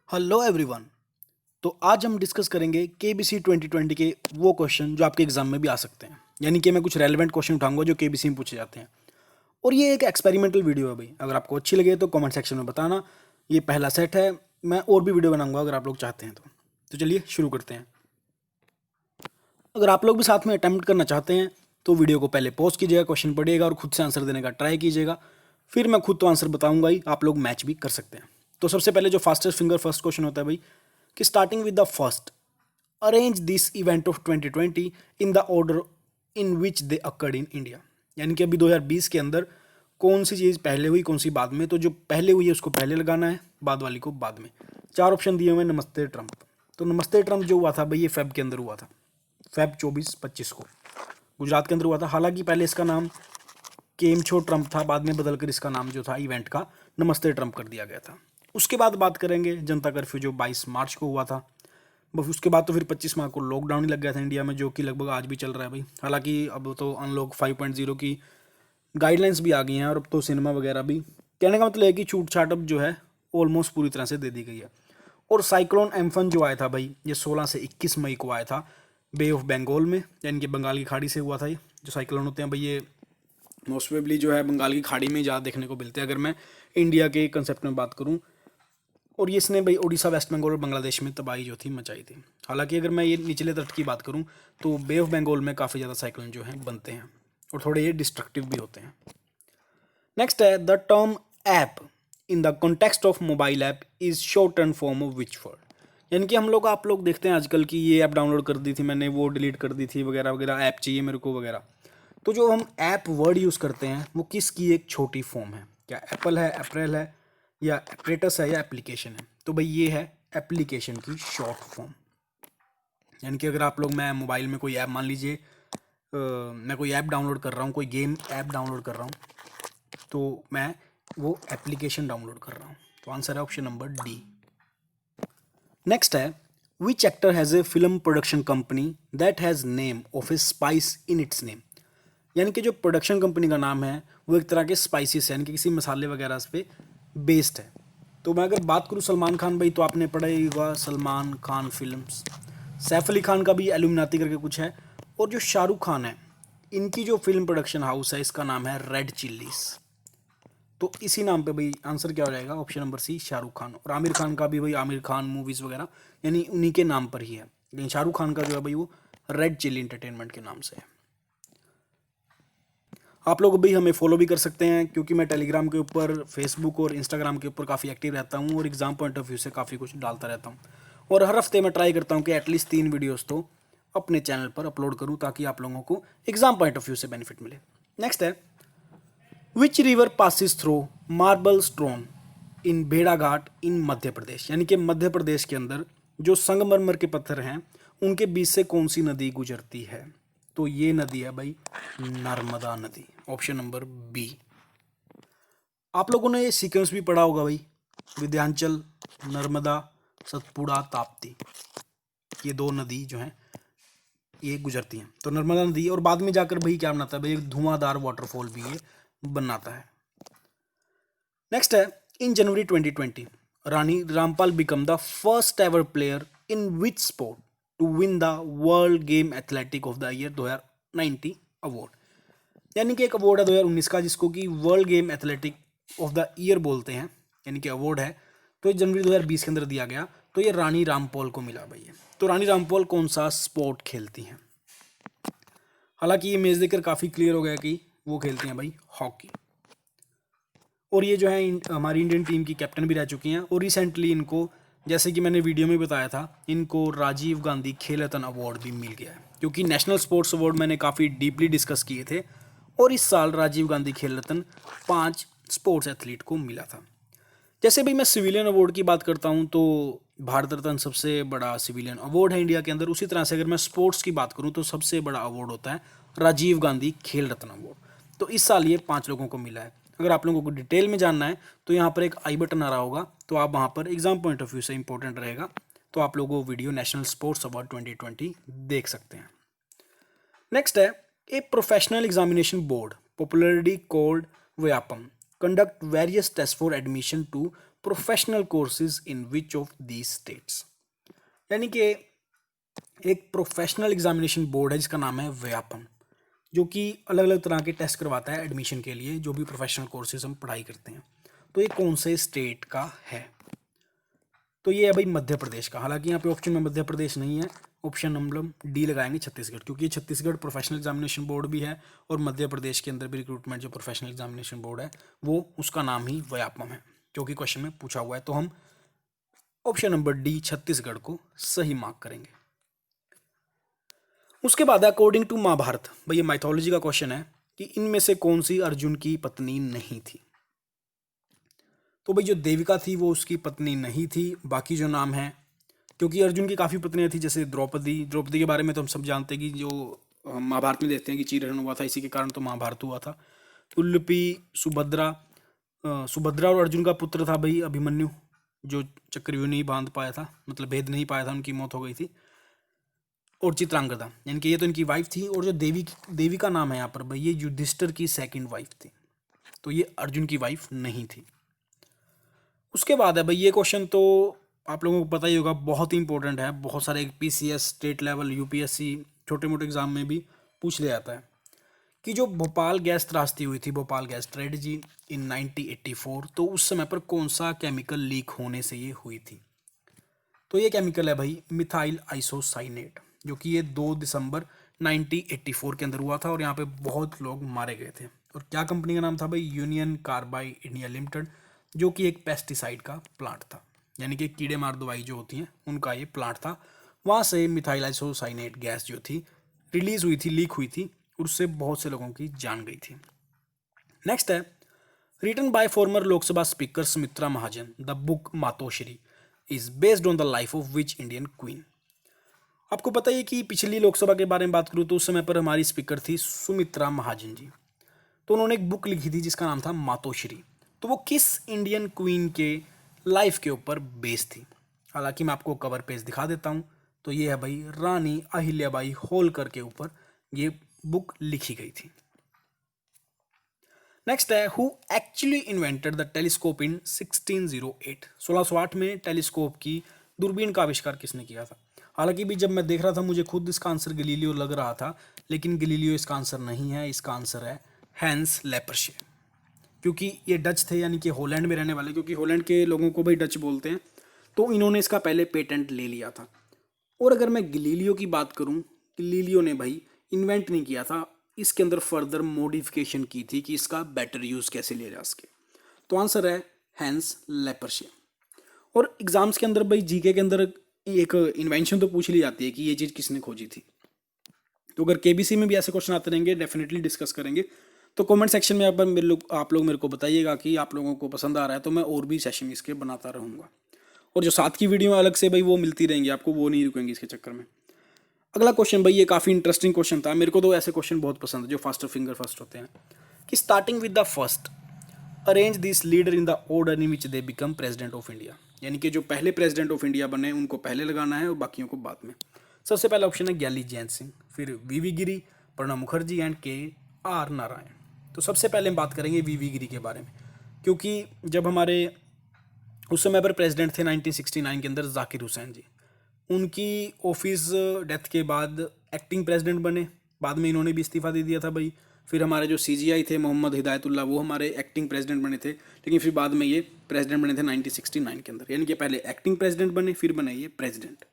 Hello everyone. तो आज हम डिस्कस करेंगे केबीसी 2020 के वो क्वेश्चन जो आपके एग्जाम में भी आ सकते हैं। यानी कि मैं कुछ रेलेवेंट क्वेश्चन उठाऊंगा जो केबीसी में पूछे जाते हैं। और ये एक एक्सपेरिमेंटल वीडियो है भाई। अगर आपको अच्छी लगे तो कमेंट सेक्शन में बताना। ये पहला सेट है। मैं और भी वीडियो बनाऊंगा अगर आप लोग चाहते हैं तो चलिए शुरू करते हैं। अगर आप लोग भी साथ में अटेम्प्ट करना चाहते हैं तो वीडियो को पहले पॉज कीजिएगा, क्वेश्चन पढ़िएगा और खुद से आंसर देने का ट्राई कीजिएगा। फिर मैं खुद तो आंसर बताऊंगा ही, आप लोग मैच भी कर सकते हैं। तो सबसे पहले जो फास्टेस्ट फिंगर फर्स्ट क्वेश्चन होता है भाई कि starting with the first arrange this event of 2020 in the order in which they occurred in India. यानी कि अभी 2020 के अंदर कौन सी चीज़ पहले हुई कौन सी बाद में। तो जो पहले हुई है उसको पहले लगाना है, बाद वाली को बाद में। चार ऑप्शन दिए हुए हैं। नमस्ते ट्रंप। तो नमस्ते ट्रंप जो हुआ था भाई ये फेब के अंदर हुआ था, फेब 24-25 को गुजरात के अंदर हुआ था। हालांकि पहले इसका नाम केमछो ट्रंप था, बाद में बदलकर इसका नाम जो था इवेंट का नमस्ते ट्रंप कर दिया गया था। उसके बाद बात करेंगे जनता कर्फ्यू जो 22 मार्च को हुआ था। बस उसके बाद तो फिर 25 मार्च को लॉकडाउन ही लग गया था इंडिया में, जो कि लगभग आज भी चल रहा है भाई। हालांकि अब तो अनलॉक 5.0 की गाइडलाइंस भी आ गई हैं और अब तो सिनेमा वगैरह भी, कहने का मतलब है कि छूट छाट अब जो है ऑलमोस्ट पूरी तरह से दे दी गई है। और साइक्लोन एम्फन जो आया था भाई ये 16 से 21 मई को आया था बे ऑफ बंगाल में, यानी कि बंगाल की खाड़ी से हुआ था। ये जो साइक्लोन होते हैं भाई ये मोस्ट प्रोबेबली जो है बंगाल की खाड़ी में ज़्यादा देखने को मिलते हैं अगर मैं इंडिया के कंसेप्ट में बात करूँ। और ये इसने भाई उड़ीसा, वेस्ट बंगाल और बांग्लादेश में तबाही जो थी मचाई थी। हालांकि अगर मैं ये निचले तट की बात करूँ तो बे ऑफ बंगाल में काफ़ी ज़्यादा साइक्लोन जो हैं बनते हैं और थोड़े ये डिस्ट्रक्टिव भी होते हैं। नेक्स्ट है the term app in the context of mobile app is short form of which word. यानी कि हम लोग आप लोग देखते हैं आजकल की ये ऐप डाउनलोड कर दी थी मैंने, वो डिलीट कर दी थी वगैरह वगैरह, ऐप चाहिए मेरे को वगैरह। तो जो हम ऐप वर्ड यूज़ करते हैं वो किसकी एक छोटी फॉर्म है? क्या एप्पल है, अप्रैल है, या एपरेटस है, या एप्लीकेशन है? तो भाई ये है एप्लीकेशन की शॉर्ट फॉर्म। यानी कि अगर आप लोग, मैं मोबाइल में कोई ऐप, मान लीजिए मैं कोई ऐप डाउनलोड कर रहा हूँ, कोई गेम ऐप डाउनलोड कर रहा हूँ, तो मैं वो एप्लीकेशन डाउनलोड कर रहा हूँ। तो आंसर है ऑप्शन नंबर डी। नेक्स्ट है which actor has a film production company that has name of A spice in its name. यानी कि जो प्रोडक्शन कंपनी का नाम है वो एक तरह के स्पाइसेस है, यानी कि किसी मसाले वगैरह पे बेस्ड है। तो मैं अगर बात करूँ सलमान खान भाई, तो आपने पढ़ा ही होगा सलमान खान फिल्म्स। सैफ अली खान का भी एलुमिनाती करके कुछ है। और जो शाहरुख खान है इनकी जो फिल्म प्रोडक्शन हाउस है इसका नाम है रेड चिल्लीज। तो इसी नाम पे भाई आंसर क्या हो जाएगा? Option number C Shahrukh Khan. और आमिर खान का भी भाई आमिर खान मूवीज़ वगैरह यानी उन्हीं के नाम पर ही है, लेकिन शाहरुख खान का जो है भाई वो रेड चिल्ली इंटरटेनमेंट के नाम से है। आप लोग भी हमें फॉलो भी कर सकते हैं क्योंकि मैं टेलीग्राम के ऊपर, फेसबुक और इंस्टाग्राम के ऊपर काफ़ी एक्टिव रहता हूँ और एग्ज़ाम पॉइंट ऑफ व्यू से काफ़ी कुछ डालता रहता हूँ। और हर हफ्ते मैं ट्राई करता हूँ कि एटलीस्ट 3 वीडियोस तो अपने चैनल पर अपलोड करूँ ताकि आप लोगों को एग्ज़ाम पॉइंट ऑफ व्यू से बेनिफिट मिले। नेक्स्ट है which river passes through marble stone in भेड़ाघाट इन मध्य प्रदेश। यानी कि मध्य प्रदेश के अंदर जो संगमरमर के पत्थर हैं उनके बीच से कौन सी नदी गुजरती है? तो ये नदी है भाई नर्मदा नदी, ऑप्शन नंबर बी। आप लोगों ने ये सीक्वेंस भी पढ़ा होगा भाई, विंध्याचल, नर्मदा, सतपुड़ा, ताप्ती, ये दो नदी जो हैं ये गुजरती हैं। तो नर्मदा नदी, और बाद में जाकर भाई क्या बनाता है भाई, एक धुआंधार वाटरफॉल भी ये बनाता है। नेक्स्ट है in January 2020 Rani Rampal become the first ever player in which sport to win the world game athletic of the year 2019 award. यानी कि एक अवार्ड है 2019 का जिसको कि world game athletic of the year बोलते हैं, यानी कि अवार्ड है। तो ये जनवरी 2020 के अंदर दिया गया, तो ये रानी रामपाल को मिला भाई। तो रानी रामपाल कौन सा स्पोर्ट खेलती हैं? हालांकि ये इमेज देखकर काफ़ी क्लियर हो गया कि वो खेलती हैं भाई हॉकी। और ये जो है हमारी इंडियन टीम की कैप्टन भी रह चुकी हैं। और रिसेंटली इनको, जैसे कि मैंने वीडियो में बताया था, इनको राजीव गांधी खेल रत्न अवार्ड भी मिल गया है, क्योंकि नेशनल स्पोर्ट्स अवार्ड मैंने काफ़ी डीपली डिस्कस किए थे। और इस साल राजीव गांधी खेल रत्न 5 स्पोर्ट्स एथलीट को मिला था। जैसे भाई मैं सिविलियन अवार्ड की बात करता हूँ तो भारत रत्न सबसे बड़ा सिविलियन अवार्ड है इंडिया के अंदर। उसी तरह से अगर मैं स्पोर्ट्स की बात करूँ तो सबसे बड़ा अवार्ड होता है राजीव गांधी खेल रत्न अवार्ड। तो इस साल ये 5 लोगों को मिला है। अगर आप लोगों को डिटेल में जानना है तो यहाँ पर एक आई बटन आ रहा होगा, तो आप वहाँ पर एग्जाम पॉइंट ऑफ व्यू से इंपॉर्टेंट रहेगा, तो आप लोगों को वीडियो नेशनल स्पोर्ट्स अवार्ड 2020 देख सकते हैं। नेक्स्ट है a professional examination board popularly called Vyapam conduct various tests for admission to professional courses in which of these states. यानी कि एक प्रोफेशनल एग्जामिनेशन बोर्ड है जिसका नाम है व्यापम, जो कि अलग अलग तरह के टेस्ट करवाता है एडमिशन के लिए, जो भी प्रोफेशनल कोर्सेज हम पढ़ाई करते हैं। तो ये कौन से स्टेट का है? तो ये है भाई मध्य प्रदेश का। हालांकि यहाँ पे ऑप्शन में मध्य प्रदेश नहीं है, ऑप्शन हम लोग डी लगाएंगे छत्तीसगढ़, क्योंकि ये छत्तीसगढ़ प्रोफेशनल एग्जामिनेशन बोर्ड भी है और मध्य प्रदेश के अंदर भी रिक्रूटमेंट जो प्रोफेशनल एग्जामिनेशन बोर्ड है वो उसका नाम ही व्यापम है, जो कि क्वेश्चन में पूछा हुआ है। तो हम ऑप्शन नंबर डी छत्तीसगढ़ को सही मार्क करेंगे। उसके बाद अकॉर्डिंग टू महाभारत, भाई ये माइथोलॉजी का क्वेश्चन है कि इनमें से कौन सी अर्जुन की पत्नी नहीं थी? तो भाई जो देविका थी वो उसकी पत्नी नहीं थी। बाकी जो नाम है, क्योंकि अर्जुन की काफ़ी पत्नियां थी, जैसे द्रौपदी के बारे में तो हम सब जानते हैं कि जो महाभारत में देखते हैं कि चीरहरण हुआ था, इसी के कारण तो महाभारत हुआ था। उल्लपी, सुभद्रा और अर्जुन का पुत्र था भाई अभिमन्यु, जो चक्रव्यूह नहीं बांध पाया था, मतलब भेद नहीं पाया था, उनकी मौत हो गई थी। और चित्रांगदा, यानी कि ये तो इनकी वाइफ थी। और जो देवी का नाम है यहाँ पर भाई, ये युधिष्ठिर की सेकंड वाइफ थी, तो ये अर्जुन की वाइफ नहीं थी। उसके बाद है भाई ये क्वेश्चन तो आप लोगों को पता ही होगा, बहुत ही इंपॉर्टेंट है, बहुत सारे पीसीएस, स्टेट लेवल, यूपीएससी, छोटे मोटे एग्जाम में भी पूछ लिया जाता है कि जो भोपाल गैस त्रासदी हुई थी, भोपाल गैस ट्रेजेडी इन 1984, तो उस समय पर कौन सा केमिकल लीक होने से ये हुई थी? तो ये केमिकल है भाई मिथाइल आइसोसाइनेट, जो कि ये 2 दिसंबर 1984 के अंदर हुआ था और यहाँ पे बहुत लोग मारे गए थे। और क्या कंपनी का नाम था भाई? यूनियन कार्बाइड इंडिया लिमिटेड, जो कि एक पेस्टिसाइड का प्लांट था, यानी कि कीड़े मार दवाई जो होती हैं उनका ये प्लांट था। वहाँ से मिथाइल आइसोसाइनेट गैस जो थी रिलीज हुई थी, लीक हुई थी, और उससे बहुत से लोगों की जान गई थी। नेक्स्ट है written by former Lok Sabha speaker Sumitra Mahajan, the book Matoshri is based on the life of which Indian queen. आपको पता ही है कि पिछली लोकसभा के बारे में बात करूँ तो उस समय पर हमारी स्पीकर थी सुमित्रा महाजन जी। तो उन्होंने एक बुक लिखी थी जिसका नाम था मातोश्री। तो वो किस इंडियन क्वीन के लाइफ के ऊपर बेस्ड थी? हालांकि मैं आपको कवर पेज दिखा देता हूँ। तो ये है भाई रानी अहिल्याबाई होलकर के ऊपर ये बुक लिखी गई थी। नेक्स्ट है who actually invented the telescope in 1608। 1608 में टेलीस्कोप की दूरबीन का आविष्कार किसने किया था? हालांकि भी जब मैं देख रहा था मुझे खुद इसका आंसर गलीलियो लग रहा था, लेकिन गलीलियो इसका आंसर नहीं है। इसका आंसर है हैंस लेपर्शे, क्योंकि ये डच थे, यानी कि हॉलैंड में रहने वाले, क्योंकि हॉलैंड के लोगों को भाई डच बोलते हैं। तो इन्होंने इसका पहले पेटेंट ले लिया था। और अगर मैं गलीलियो की बात करूं, गलीलियो ने भाई इन्वेंट नहीं किया था, इसके अंदर फर्दर मॉडिफिकेशन की थी कि इसका बेटर यूज़ कैसे लिया जा सके। तो आंसर है हैंस लेपर्शे। और एग्जाम्स के अंदर भाई जीके के अंदर एक इन्वेंशन तो पूछ ली जाती है कि ये चीज़ किसने खोजी थी। तो अगर केबीसी में भी ऐसे क्वेश्चन आते रहेंगे, डेफिनेटली डिस्कस करेंगे। तो कमेंट सेक्शन में आप लोग मेरे को बताइएगा कि आप लोगों को पसंद आ रहा है, तो मैं और भी सेशन इसके बनाता रहूँगा। और जो साथ की वीडियो अलग से भाई वो मिलती रहेंगी आपको, वो नहीं रुकेंगी इसके चक्कर में। अगला क्वेश्चन भाई ये काफ़ी इंटरेस्टिंग क्वेश्चन था, मेरे को तो ऐसे क्वेश्चन बहुत पसंद है जो फास्टर फिंगर फर्स्ट होते हैं। कि starting with the first arrange this leader in the order in which they become president of India. यानी कि जो पहले प्रेसिडेंट ऑफ इंडिया बने उनको पहले लगाना है और बाकियों को बाद में। सबसे पहला ऑप्शन है ग्याली जैन सिंह, फिर वीवी गिरी, प्रणब मुखर्जी एंड के आर नारायण। तो सबसे पहले हम बात करेंगे वीवी गिरी के बारे में, क्योंकि जब हमारे उस समय पर प्रेसिडेंट थे 1969 के अंदर जाकिर हुसैन जी, उनकी ऑफिस डेथ के बाद एक्टिंग प्रेसिडेंट बने। बाद में इन्होंने भी इस्तीफा दे दिया था भाई। फिर हमारे जो सीजीआई थे मोहम्मद हिदायतुल्लाह, वो हमारे एक्टिंग प्रेसिडेंट बने थे, लेकिन फिर बाद में ये प्रेसिडेंट बने थे 1969 के अंदर। यानी कि पहले एक्टिंग प्रेसिडेंट बने, फिर बने ये प्रेसिडेंट।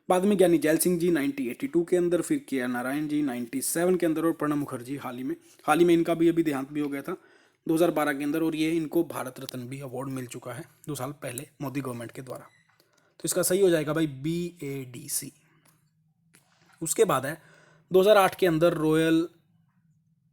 बाद में ज्ञानी जैल सिंह जी 1982 के अंदर, फिर के आर नारायण जी 97 के अंदर, और प्रणब मुखर्जी हाल ही में इनका भी अभी देहांत भी हो गया था 2012 के अंदर। और ये इनको भारत रत्न भी अवार्ड मिल चुका है 2 साल पहले मोदी गवर्नमेंट के द्वारा। तो इसका सही हो जाएगा भाई BADC। उसके बाद है 2008 के अंदर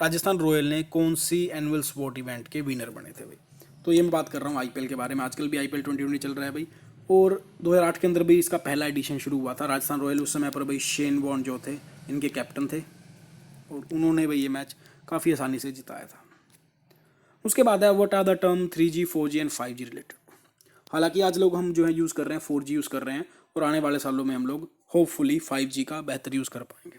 राजस्थान रॉयल ने कौन सी एनुअल स्पोर्ट इवेंट के विनर बने थे भाई? तो ये मैं बात कर रहा हूँ IPL के बारे में। आजकल भी IPL 2020 चल रहा है भाई, और 2008 के अंदर भी इसका पहला एडिशन शुरू हुआ था। राजस्थान रॉयल उस समय पर भाई शेन वॉर्न जो थे इनके कैप्टन थे, और उन्होंने भाई ये मैच काफ़ी आसानी से जिताया था। उसके बाद है what are the term 3G 4G and 5G related. हालांकि आज लोग हम जो है यूज़ कर रहे हैं 4G यूज़ कर रहे हैं, और आने वाले सालों में हम लोग होपफुली 5G का बेहतर यूज़ कर पाएंगे।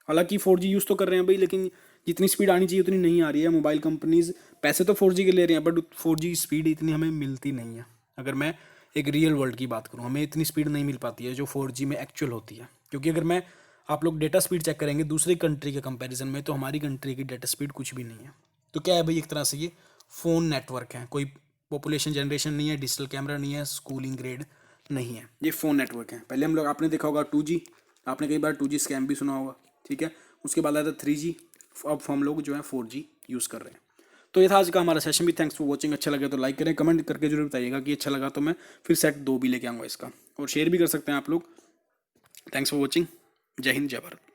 हालांकि 4G यूज़ तो कर रहे हैं भाई, लेकिन जितनी स्पीड आनी चाहिए उतनी नहीं आ रही है। मोबाइल कंपनीज पैसे तो 4G के ले रही हैं, बट 4G स्पीड इतनी हमें मिलती नहीं है। अगर मैं एक रियल वर्ल्ड की बात करूँ, हमें इतनी स्पीड नहीं मिल पाती है जो 4G में एक्चुअल होती है, क्योंकि अगर मैं आप लोग डेटा स्पीड चेक करेंगे दूसरी कंट्री के कंपैरिजन में, तो हमारी कंट्री की डेटा स्पीड कुछ भी नहीं है। तो क्या है भाई, एक तरह से ये फ़ोन नेटवर्क है, कोई पॉपुलेशन जनरेशन नहीं है, डिजिटल कैमरा नहीं है, स्कूलिंग ग्रेड नहीं है, ये फ़ोन नेटवर्क है। पहले हम लोग, आपने देखा होगा 2G, आपने कई बार 2G स्कैम भी सुना होगा, ठीक है। उसके बाद आया था 3G, अब हम लोग जो है 4G यूज़ कर रहे हैं। तो ये था आज का हमारा सेशन भी। Thanks for watching. अच्छा लगे तो लाइक करें, कमेंट करके जरूर बताइएगा कि अच्छा लगा, तो मैं फिर सेट 2 भी लेके आऊँगा इसका, और शेयर भी कर सकते हैं आप लोग। Thanks for watching. जय हिंद, जय भारत।